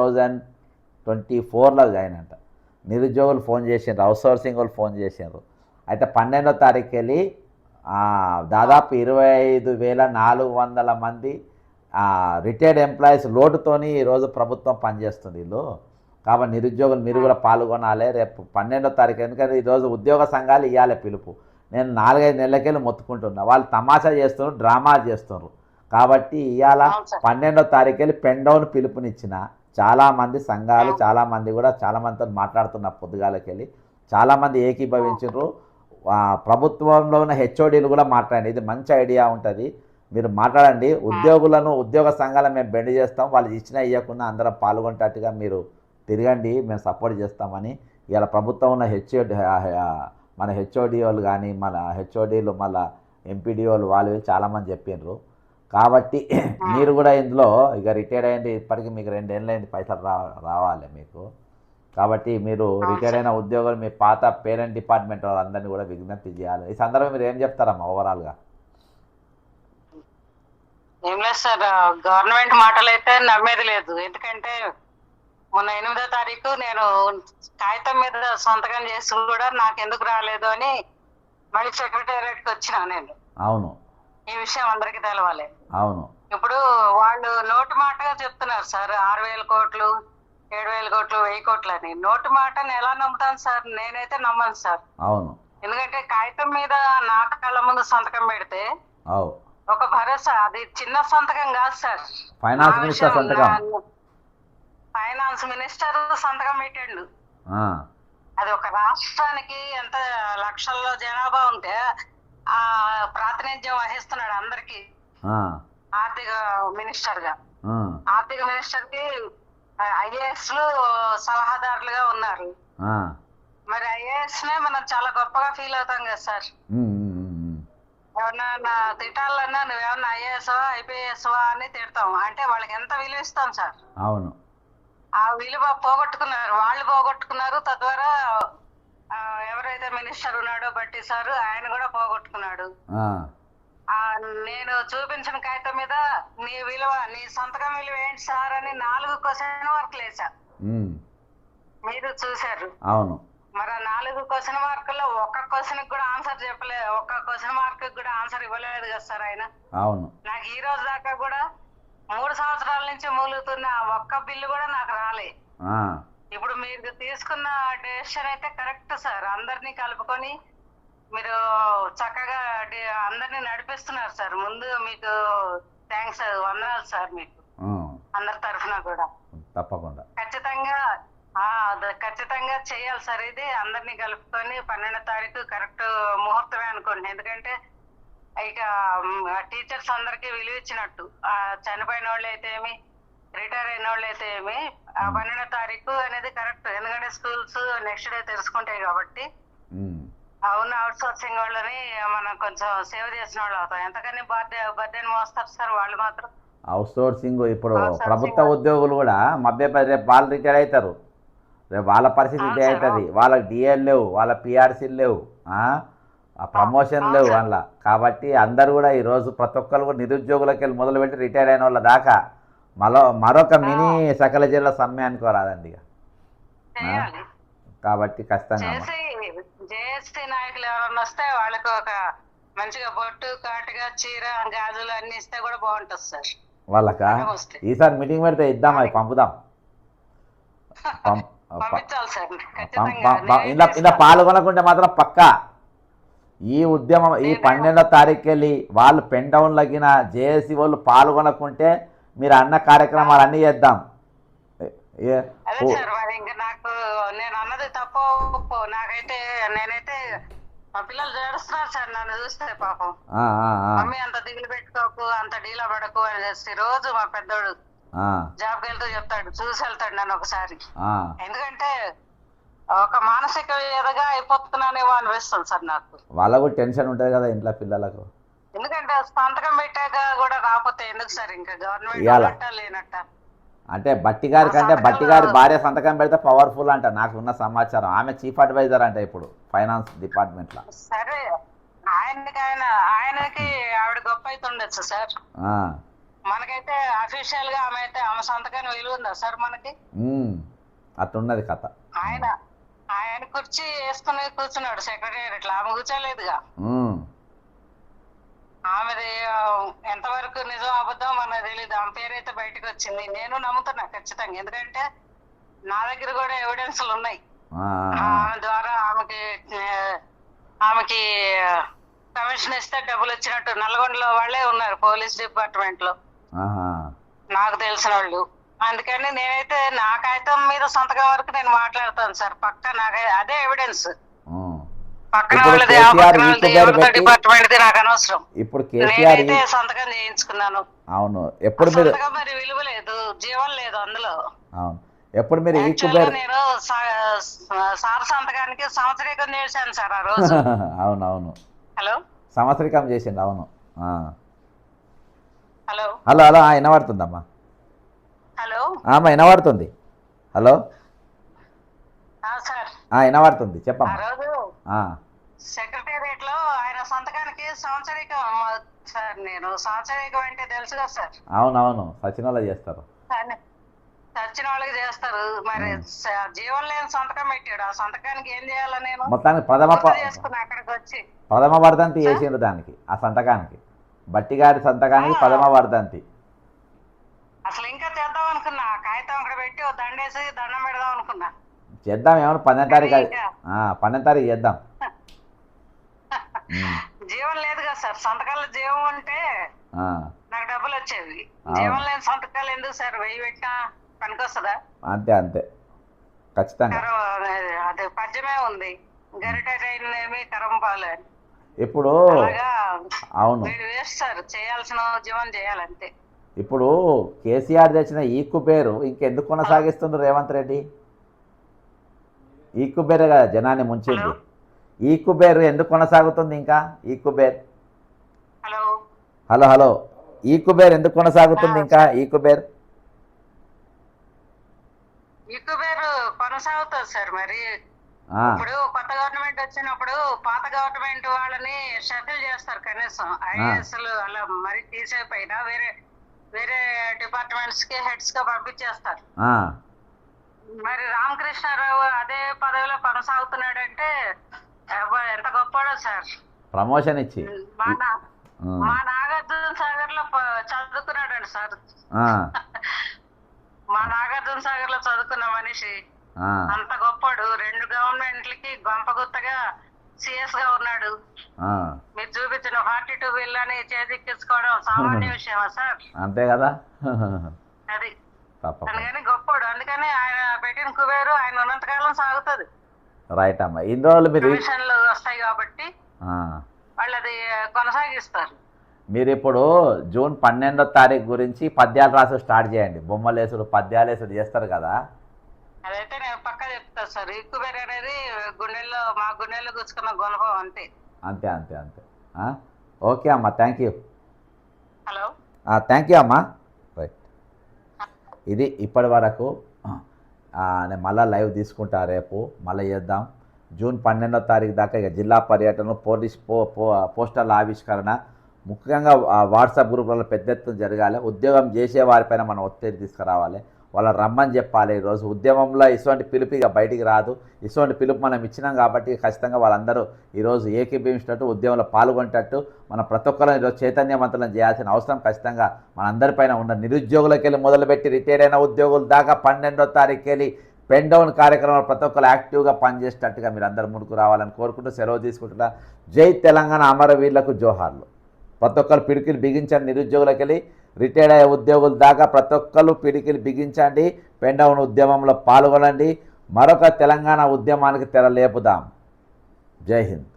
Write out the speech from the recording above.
2024లో join అంట. నిరుద్యోగులు phone చేసిండ్రు, హౌస్ సోర్సింగ్ వాళ్ళు ఫోన్ చేసిండ్రు. అయితే 12వ తారీఖు వెళ్ళి దాదాపు 25,400 మంది రిటైర్డ్ ఎంప్లాయీస్ లోటుతోని ఈరోజు ప్రభుత్వం పనిచేస్తుంది వీళ్ళు. కాబట్టి నిరుద్యోగులు మీరు కూడా పాల్గొనాలి రేపు 12వ తారీఖు. ఎందుకంటే ఈరోజు ఉద్యోగ సంఘాలు ఇవ్వాలి పిలుపు. నేను 4-5 నెలలకెళ్ళి మొత్తుకుంటున్నా, వాళ్ళు తమాషా చేస్తున్నారు, డ్రామా చేస్తున్నారు. కాబట్టి ఇవాళ 12వ తారీఖు వెళ్ళి పెండౌన్ పిలుపునిచ్చిన చాలామంది సంఘాలు, చాలామంది కూడా చాలామందితో మాట్లాడుతున్న పొద్దుగాలకి వెళ్ళి చాలామంది ఏకీభవించారు. ప్రభుత్వంలో ఉన్న హెచ్ఓడీలు కూడా మాట్లాడండి, ఇది మంచి ఐడియా ఉంటుంది, మీరు మాట్లాడండి. ఉద్యోగులను ఉద్యోగ సంఘాలను మేము బెండ్ చేస్తాం, వాళ్ళు ఇచ్చినా ఇవ్వకుండా అందరం పాల్గొంటట్టుగా మీరు తిరగండి, మేము సపోర్ట్ చేస్తామని ఇలా ప్రభుత్వం ఉన్న మన హెచ్ఓడి వాళ్ళు కానీ మన హెచ్ఓడీలు మళ్ళీ ఎంపీడీఓలు వాళ్ళు చాలామంది చెప్పిండ్రు. కాబట్టి మీరు కూడా ఇందులో ఇక రిటైర్డ్ అయ్యింది, ఇప్పటికీ మీకు 2 ఏళ్ళు అయింది, పైసలు రావాలి మీకు. కాబట్టి మీరు రిటైర్డ్ అయిన ఉద్యోగులు మీ పాత పేరెంట్ డిపార్ట్మెంట్ వాళ్ళందరినీ కూడా విజ్ఞప్తి చేయాలి. ఈ సందర్భంగా మీరు ఏం చెప్తారమ్మా ఓవరాల్గా? ఏం లేదు సార్, గవర్నమెంట్ మాటలు అయితే నమ్మేది లేదు. ఎందుకంటే మొన్న 8వ తారీఖు నేను కాగితం మీద సంతకం చేసి కూడా నాకు ఎందుకు రాలేదు అని మళ్ళీ సెక్రటేరియట్కి వచ్చినా నేను. అవును, ఈ విషయం అందరికీ తెలవాలి. అవును. ఇప్పుడు వాళ్ళు నోటు మాటగా చెప్తున్నారు సార్, 6,000 కోట్లు, 7,000 కోట్లు, 1,000 కోట్లు అని. నోటు మాటని ఎలా నమ్ముతాను సార్? నేనైతే నమ్మను సార్. అవును. ఎందుకంటే కాగితం మీద నా కళ్ళ ముందు సంతకం పెడితే ఒక భరోసా, అది చిన్న సంతకం కాదు సార్. ఫైనాన్స్ మినిస్టర్ సంతకం, ఫైనాన్స్ మినిస్టర్ సంతకం పెట్టండు. అది ఒక రాష్ట్రానికి ఎంత లక్షల్లో జనాభా ఉంటే ఆ ప్రాతినిధ్యం వహిస్తున్నాడు అందరికి. ఆర్థిక మినిస్టర్ గా, ఆర్థిక మినిస్టర్ కి ఐఏఎస్ లు సలహాదారులుగా ఉన్నారు. మరి ఐఏఎస్ నే మనం చాలా గొప్పగా ఫీల్ అవుతాం కదా సార్. ఎవరన్నా తిట్టాలన్నా నువ్వేమన్నా ఐఏఎస్ ఐపీఎస్ అని తిడతాం, అంటే వాళ్ళకి ఎంత విలువ ఇస్తాం సార్. అవును. ఆ విలువ పోగొట్టుకున్నారు, వాళ్ళు పోగొట్టుకున్నారు. తద్వారా ఎవరైతే మినిస్టర్ ఉన్నాడో బట్టి సార్, ఆయన కూడా పోగొట్టుకున్నాడు. నేను చూపించిన కాగితం మీద నీ విలువ, నీ సంతకం విలువ ఏంటి సార్ అని 4 క్వశ్చన్ మార్కులు వేసా, మీరు చూశారు. అవును. మరి 4 క్వశ్చన్ మార్కుల్లో ఒక్క క్వశ్చన్ కూడా ఆన్సర్ చెప్పలేదు, ఒక్క క్వశ్చన్ మార్క్ కూడా ఆన్సర్ ఇవ్వలేదు కదా సార్ ఆయన. అవును. నాకు ఈ రోజు దాకా కూడా 3 సంవత్సరాల నుంచి మూలుగుతున్న ఒక్క బిల్లు కూడా నాకు రాలే. ఇప్పుడు మీరు తీసుకున్న డెసిషన్ అయితే కరెక్ట్ సార్. అందరినీ కలుపుకొని మీరు చక్కగా అందరినీ నడిపిస్తున్నారు సార్. ముందు మీకు థ్యాంక్స్, వందనాలు సార్ మీకు అందరి తరఫున కూడా. తప్పకుండా ఖచ్చితంగా చేయాలి సార్. ఇది అందరినీ కలుపుకొని 12వ తారీఖు కరెక్ట్ ముహూర్తమే అనుకోండి. ఎందుకంటే ఇక టీచర్స్ అందరికి విలువ ఇచ్చినట్టు, చనిపోయిన వాళ్ళు అయితే ఏమి, రిటైర్ అయిన వాళ్ళు అయితే ఏమి, 12వ తారీఖు అనేది కరెక్ట్. ఎందుకంటే స్కూల్స్ నెక్స్ట్ డే తెరుచుకుంటాయి కాబట్టి అవును అవుట్ సోర్సింగ్ వాళ్ళని మనం కొంచెం సేవ్ చేసిన వాళ్ళు అవుతాం. ఎంతకని బర్త్డేని మోస్తారు సార్ వాళ్ళు మాత్రం. అవుట్ సోర్సింగ్ ఇప్పుడు ప్రభుత్వ ఉద్యోగులు కూడా రేపు వాళ్ళు రిటైర్ అవుతారు, రేపు వాళ్ళ పరిస్థితి ఇదే అవుతుంది. వాళ్ళకి డిఎల్ లేవు, వాళ్ళ పిఆర్సీలు లేవు, ప్రమోషన్ లేవు వాళ్ళ. కాబట్టి అందరూ కూడా ఈరోజు ప్రతి ఒక్కరు కూడా నిరుద్యోగులకి వెళ్ళి మొదలుపెట్టి రిటైర్ అయిన వాళ్ళ దాకా మరొక మినీ సకల జిల్లా సమ్మె అనుకోరాదండి ఇక. కాబట్టి ఖచ్చితంగా జేఎస్టీ నాయకులు ఎవరన్నా వస్తే వాళ్ళకి ఒక మంచిగా బొట్టు, కాటుగా, చీర, గాజులు అన్ని ఇస్తే కూడా బాగుంటుంది సార్. వాళ్ళకా ఈసారి మీటింగ్ పెడితే ఇద్దాం, అవి పంపుదాం, పంపించాలి సార్. ఇలా పాల్గొనకుంటే మాత్రం పక్కా ఈ ఉద్యమం ఈ 12వ తారీఖు వెళ్ళి వాళ్ళు పెండౌన్ లగిన జేఏసీ వాళ్ళు పాల్గొనకుంటే మీరు అన్న కార్యక్రమాలు అన్నీ చేద్దాం. అదే సార్, మరి ఇంకా నాకు నేను అన్నది తప్పు నాకైతే, నేనైతే మా పిల్లలు ఏడుస్తున్నారు సార్ నన్ను చూస్తే. పాపం మమ్మీ అంత దిగులు పెట్టుకోకు, అంత డీలా పడకు అని రోజు మా పెద్దోడు జాబ్కి వెళ్తూ చెప్తాడు, చూసి వెళ్తాడు నన్ను ఒకసారి. ఎందుకంటే ఒక మానసిక ఎదగా అయిపోతున్నానేమో అనిపిస్తుంది సార్ నాకు. వాళ్ళకు టెన్షన్ ఉంటుంది కదా ఇంట్లో పిల్లలకు. ఎందుకంటే సంతకం పెట్టాక కూడా రాకపోతే ఎందుకు సార్ ఇంకా గవర్నమెంట్ లేనట్ట. అంటే బట్టి గారి కంటే బట్టి గారి భార్య సంతకం పెడితే పవర్ఫుల్ అంట నాకు ఉన్న సమాచారం. ఆమె చీఫ్ అడ్వైజర్ అంట ఇప్పుడు ఫైనాన్స్ డిపార్ట్మెంట్ లో. సరే, ఆయనకి ఆవిడ గొప్ప అయితే ఉండొచ్చు సార్. మనకైతే అఫీషియల్ గా ఆమె సంతకాన్ని విలువ ఉందా సార్ మనకి? అట్లున్నది కథ. ఆయన ఆయన కుర్చీ వేసుకుని కూర్చున్నాడు సెక్రటేరియట్ లో, ఆమె కూర్చోలేదుగా. ఉమ్, ఆమెది ఎంతవరకు నిజం అబద్ధం మనకు తెలియదు. ఆమె పేరైతే బయటకు వచ్చింది, నేను నమ్ముతున్నా ఖచ్చితంగా. ఎందుకంటే నా దగ్గర కూడా ఎవిడెన్స్లు ఉన్నాయి. ఆ, ఆమె ద్వారా ఆమెకి కమిషన్ ఇస్తే డబ్బులు వచ్చినట్టు నల్గొండలో వాళ్ళే ఉన్నారు పోలీస్ డిపార్ట్మెంట్ లో, ఆహా. నాకు తెలిసిన వాళ్ళు. అందుకని నేనైతే నా కాగితం మీద సంతకం వరకు నేను మాట్లాడతాను సార్, పక్క నాకు అదే ఎవిడెన్స్. ఉమ్. పక్కన ఇప్పుడు వాళ్ళది కేసీఆర్ వాళ్ళది ఈక్వ ఎవరితో పెట్టి డిపార్ట్మెంట్ నాకు అనవసరం. ఇప్పుడు కేసీఆర్ నేనైతే సంతకం చేయించుకున్నాను. అవును. ఎప్పుడు మీరు సంతకం మరి విలువ లేదు, జీవం లేదు అందులో. అవును ఎప్పుడు మీరు యాక్చువల్ గా ఈక్వ నేను సార్ సంతకానికి సంవత్సరీకం చేశాను సార్ ఆ రోజు. అవునవును హలో సంవత్సరికం చేసిండు. అవును. ఆ. హలో హలో హలో వినబడుతుందమ్మా. హలో అమ్మా వినబడుతుంది. హలో సార్, వినబడుతుంది ఆ చెప్పమ్మా. రోజు ఆ, సెక్రటేరియట్ లో ఆయన సంతకానికి సంవత్సరీకం సార్. నేను సంవత్సరీకం అంటే తెలుసు కదా సార్, అవునవును సచినంలో చేస్తారు. చచ్చిన వాళ్ళకి చేస్తారు. మరి జీవం లేని సంతకం పెట్టాడు, ఆ సంతకానికి ఏం చేయాలి నేను? మొత్తానికి గుర్తు చేసుకున్నా అక్కడికి వచ్చి. ప్రథమ వర్ధంతి చేసిండ్రు దానికి, ఆ సంతకానికి, బట్టిగారి సంతకానికి ప్రథమ వర్ధంతి. అసలు ఇంకా చేద్దాం అనుకున్నా, కాగితం అక్కడ పెట్టి ఓ దండేసి దండం పెడదాం అనుకున్నా. చేద్దాం ఏమన్నా 12వ తారీఖు. 12వ తారీఖు చేద్దాం. జీవం లేదు కదా సార్, సంతకాల్లో జీవం ఉంటే నాకు డబ్బులు వచ్చేవి. జీవం లేని సంతకాలు ఎందుకు సార్? 1000 పెట్టినా పనికొస్తుందా? అంతే అంతే ఖచ్చితంగా. అదే పద్యమే ఉంది, గరిటేమి కరంపాలు అని. ఇప్పుడు అవును వీడు వేస్తారు, చేయాల్సిన ఉద్యమం చేయాలంతే. ఇప్పుడు కేసీఆర్ తెచ్చిన ఈక్కు పేరు ఇంకెందుకు కొనసాగిస్తుండ్రు రేవంత్ రెడ్డి? ఈక్కు పేరే కదా జనాన్ని ముంచింది. ఈక్కు పేరు ఎందుకు కొనసాగుతుంది ఇంకా? ఈక్కు పేరు హలో హలో హలో ఈక్కు పేరు ఎందుకు కొనసాగుతుంది ఇంకా? ఈక్కు పేరు కొనసాగుతుంది సార్. మరి ఇప్పుడు కొత్త గవర్నమెంట్ వచ్చినప్పుడు పాత గవర్నమెంట్ వాళ్ళని షటిల్ చేస్తారు కనీసం. ఐఏఎస్లు అలా మరి తీసేపోయినా వేరే వేరే డిపార్ట్మెంట్స్ కి హెడ్స్ గా పంపించేస్తారు. మరి రామకృష్ణారావు అదే పదవిలో కొనసాగుతున్నాడంటే ఎంత గొప్పడో సార్. ప్రమోషన్ ఇచ్చి మా నాగార్జున సాగర్ లో చదువుకున్నాడండి సార్. మా నాగార్జున సాగర్ లో చదువుకున్న మనిషి అంత గొప్పడు. 2 గవర్నమెంట్లకి గొంపగుత్తగా సిఎస్ గా ఉన్నాడు. మీరు చూపించిన 42 బిల్లని చేజిక్కించుకోవడం సామాన్య విషయమా సార్? అంతే కదా. అది అందుకని గొప్పడు. అందుకని ఆయన పెట్టిన కుబేరు ఆయన ఉన్నంతకాలం సాగుతుంది. రైట్ అమ్మా. ఇన్ని రోజులు మీరు కమిషన్లు వస్తాయి కాబట్టి వాళ్ళు అది కొనసాగిస్తారు. మీరు ఇప్పుడు జూన్ 12వ తారీఖు గురించి పద్యాలు రాసు స్టార్ట్ చేయండి. బొమ్మలేసుడు పద్యాలు వేసుడు చేస్తారు కదా. అదైతే నేను పక్కా చెప్తాను సార్. ఈక్వబేర్ అనేది మా గుండెల్లో కూర్చుకున్న గుణపం అంతే. అంతే అంతే అంతే. ఓకే అమ్మా, thank you. Hello thank you అమ్మా. రైట్, ఇది ఇప్పటి వరకు. నేను మళ్ళీ లైవ్ తీసుకుంటా, రేపు మళ్ళీ చేద్దాం. జూన్ 12వ తారీఖు దాకా ఇక జిల్లా పర్యటన, పోస్టర్ల ఆవిష్కరణ, ముఖ్యంగా వాట్సాప్ గ్రూపులలో పెద్ద ఎత్తున జరగాలి. ఉద్యోగం చేసే వారిపైన మనం ఒత్తిడి తీసుకురావాలి, వాళ్ళని రమ్మని చెప్పాలి. ఈరోజు ఉద్యమంలో ఇటువంటి పిలుపు ఇక బయటికి రాదు. ఇటువంటి పిలుపు మనం ఇచ్చినాం కాబట్టి ఖచ్చితంగా వాళ్ళందరూ ఈరోజు ఏకీభవించినట్టు, ఉద్యమంలో పాల్గొనేటట్టు మనం ప్రతి ఒక్కరూ ఈరోజు చైతన్యవంతులను చేయాల్సిన అవసరం ఖచ్చితంగా మనందరిపైన ఉన్న. నిరుద్యోగులకి వెళ్ళి మొదలుపెట్టి రిటైర్ అయిన ఉద్యోగుల దాకా 12వ తారీఖుకి వెళ్ళి పెన్ డౌన్ కార్యక్రమాలు ప్రతి ఒక్కరు యాక్టివ్గా పనిచేసేటట్టుగా మీరు అందరూ ముందుకు రావాలని కోరుకుంటూ సెలవు తీసుకుంటున్నా. జై తెలంగాణ, అమరవీరులకు జోహార్లు. ప్రతి ఒక్కరు పిడికిలు బిగించండి. నిరుద్యోగులకి వెళ్ళి రిటైర్డ్ అయ్యే ఉద్యోగుల దాకా ప్రతి ఒక్కరు పిడికిలు బిగించండి. పెన్ డౌన్ ఉద్యమంలో పాల్గొనండి. మరొక తెలంగాణ ఉద్యమానికి తెరలేపుదాం. జై హింద్.